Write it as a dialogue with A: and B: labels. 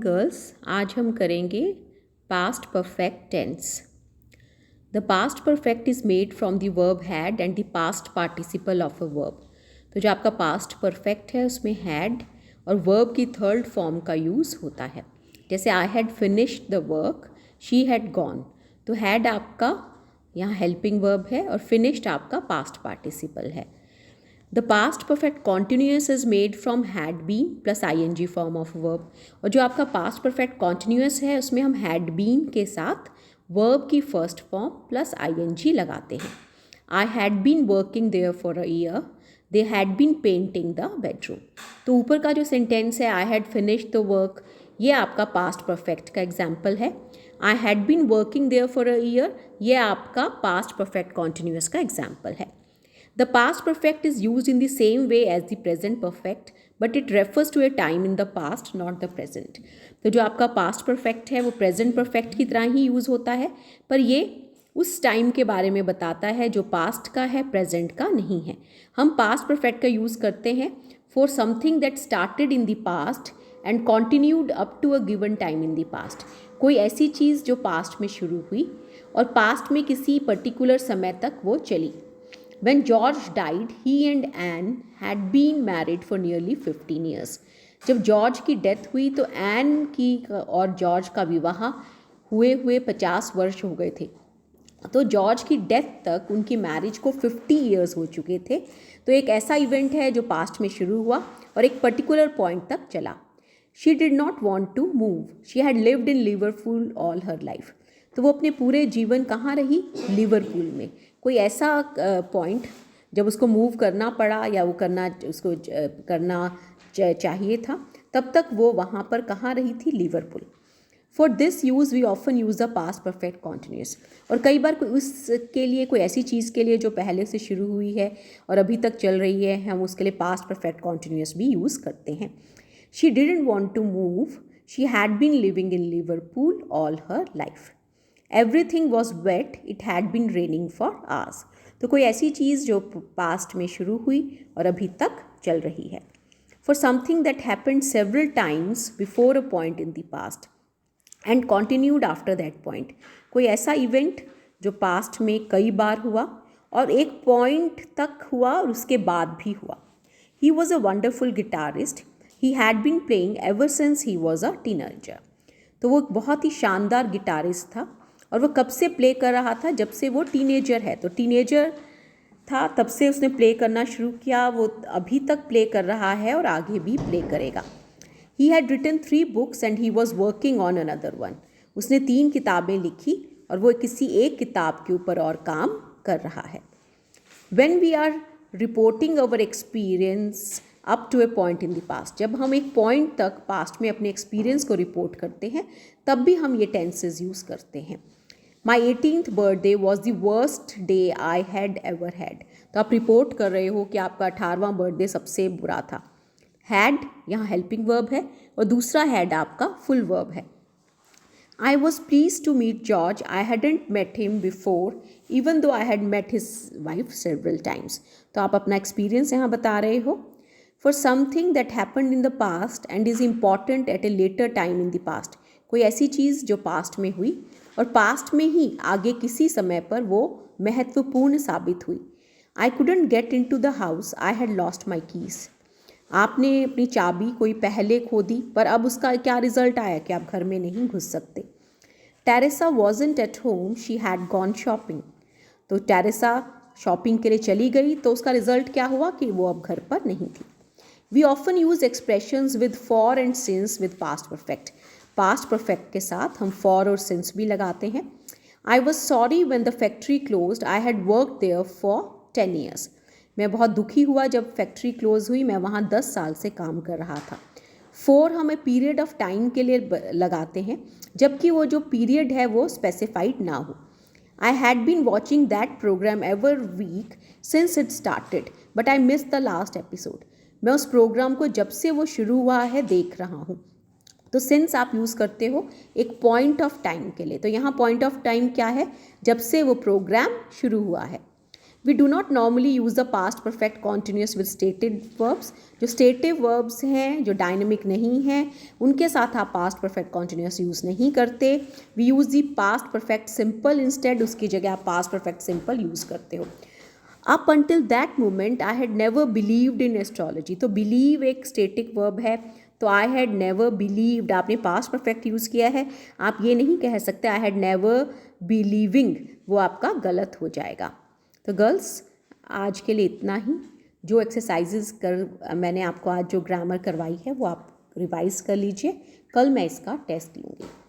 A: Girls, आज हम करेंगे past perfect tense. The past perfect is made from the verb had and the past participle of a verb. तो जो आपका past perfect है उसमें हैड और वर्ब की थर्ड फॉर्म का यूज़ होता है। जैसे I had finished the work, she had gone. तो हैड आपका यहाँ हेल्पिंग वर्ब है और फिनिश्ड आपका पास्ट पार्टिसिपल है। The past perfect continuous is made from had been plus ing form of verb. और जो आपका पास्ट परफेक्ट कॉन्टिन्यूस है उसमें हम हैड बीन के साथ वर्ब की फर्स्ट फॉर्म प्लस ing लगाते हैं। I had been working there for a year, they had been painting the bedroom. तो ऊपर का जो सेंटेंस है I had finished the work, ये आपका पास्ट परफेक्ट का एग्जाम्पल है। I had been working there for a year, ये आपका पास्ट परफेक्ट कॉन्टिन्यूस का एग्जाम्पल है। The past perfect is used in the same way as the present perfect, but it refers to a time in the past, not the present. तो जो आपका past perfect है वो present perfect की तरह ही use होता है, पर ये उस टाइम के बारे में बताता है जो past का है, present का नहीं है। हम past perfect का यूज़ करते हैं for something that started in the past and continued up to a given time in the past. कोई ऐसी चीज़ जो past में शुरू हुई और past में किसी particular समय तक वो चली। When George died, he and Anne had been married for nearly 15 years. जब जॉर्ज की डेथ हुई तो एन की और जॉर्ज का विवाह हुए हुए 50 वर्ष हो गए थे। तो जॉर्ज की डेथ तक उनकी मैरिज को 50 ईयर्स हो चुके थे। तो एक ऐसा इवेंट है जो पास्ट में शुरू हुआ और एक पर्टिकुलर पॉइंट तक चला। She did not want to move, she had lived in Liverpool all her life. तो वो अपने पूरे जीवन कहाँ रही? लिवरपूल में। कोई ऐसा पॉइंट जब उसको मूव करना पड़ा या वो करना चाहिए था, तब तक वो वहाँ पर कहाँ रही थी? Liverpool. For this use we often use the past perfect continuous. और कई बार उसके लिए कोई ऐसी चीज़ के लिए जो पहले से शुरू हुई है और अभी तक चल रही है, हम उसके लिए पास्ट परफेक्ट कॉन्टिन्यूस भी यूज़ करते हैं। She didn't want to move, she had been living in Liverpool all her life. Everything was wet, it had been raining for hours. तो कोई ऐसी चीज़ जो पास्ट में शुरू हुई और अभी तक चल रही है। For something that happened several times before a point in the past and continued after that point. कोई ऐसा इवेंट जो पास्ट में कई बार हुआ और एक पॉइंट तक हुआ और उसके बाद भी हुआ। He was a wonderful guitarist, he had been playing ever since he was a teenager. तो वो बहुत ही शानदार गिटारिस्ट था और वो कब से प्ले कर रहा था? जब से वो टीनेजर है। तो टीनेजर था तब से उसने प्ले करना शुरू किया, वो अभी तक प्ले कर रहा है और आगे भी प्ले करेगा। He had written 3 books and he was working on another one. उसने 3 किताबें लिखी और वो किसी एक किताब के ऊपर और काम कर रहा है। When we are reporting our experience up to a point in the past, जब हम एक पॉइंट तक पास्ट में अपने एक्सपीरियंस को रिपोर्ट करते हैं तब भी हम ये टेंसेज यूज़ करते हैं। My 18th birthday was the worst day I had ever had। तो आप रिपोर्ट कर रहे हो कि आपका 18वां बर्थडे सबसे बुरा था। हैड यहाँ हेल्पिंग वर्ब है और दूसरा हैड आपका फुल वर्ब है। I was pleased to meet George. I hadn't met him before, even though I had met his wife several times. तो आप अपना एक्सपीरियंस यहाँ बता रहे हो। For something that happened in the past and is important at a later time in the past। कोई ऐसी चीज़ जो पास्ट में हुई और पास्ट में ही आगे किसी समय पर वो महत्वपूर्ण साबित हुई। I couldn't get into the house. I had lost my keys। आपने अपनी चाबी कोई पहले खो दी, पर अब उसका क्या रिजल्ट आया कि आप घर में नहीं घुस सकते। Teresa wasn't at home, she had gone shopping. तो टेरेसा शॉपिंग के लिए चली गई तो उसका रिजल्ट क्या हुआ कि वो अब घर पर नहीं थी। We often use expressions with for and since with past perfect. Past perfect के साथ हम फॉर और सिंस भी लगाते हैं। I was sorry when the factory closed, I had work there for 10 years। मैं बहुत दुखी हुआ जब फैक्ट्री क्लोज हुई, मैं वहाँ 10 साल से काम कर रहा था। 4 हमें पीरियड ऑफ टाइम के लिए लगाते हैं, जबकि वो जो पीरियड है वो स्पेसिफाइड ना हो। I had been watching that programme ever week since it started but I miss the last episode. मैं उस प्रोग्राम को जब से वो शुरू हुआ है देख रहा हूँ। तो सिंस आप यूज़ करते हो एक पॉइंट ऑफ टाइम के लिए। तो यहाँ पॉइंट ऑफ टाइम क्या है? जब से वो प्रोग्राम शुरू हुआ है। We do not normally use the past perfect continuous with stated verbs. जो स्टेटिव वर्ब्स हैं, जो डायनेमिक नहीं हैं, उनके साथ आप पास्ट परफेक्ट कॉन्टिन्यूस यूज़ नहीं करते। We use the past perfect simple instead, उसकी जगह आप पास्ट परफेक्ट सिंपल यूज़ करते हो। Up until that moment I had never believed in astrology. तो बिलीव एक स्टेटिक वर्ब है, तो आई हैड नेवर बिलीव्ड, आपने पास्ट परफेक्ट यूज़ किया है, आप ये नहीं कह सकते आई हैड नेवर बिलीविंग, वो आपका गलत हो जाएगा। तो गर्ल्स, आज के लिए इतना ही। जो एक्सरसाइजेज मैंने आपको आज जो ग्रामर करवाई है वो आप रिवाइज कर लीजिए, कल मैं इसका टेस्ट लूँगी।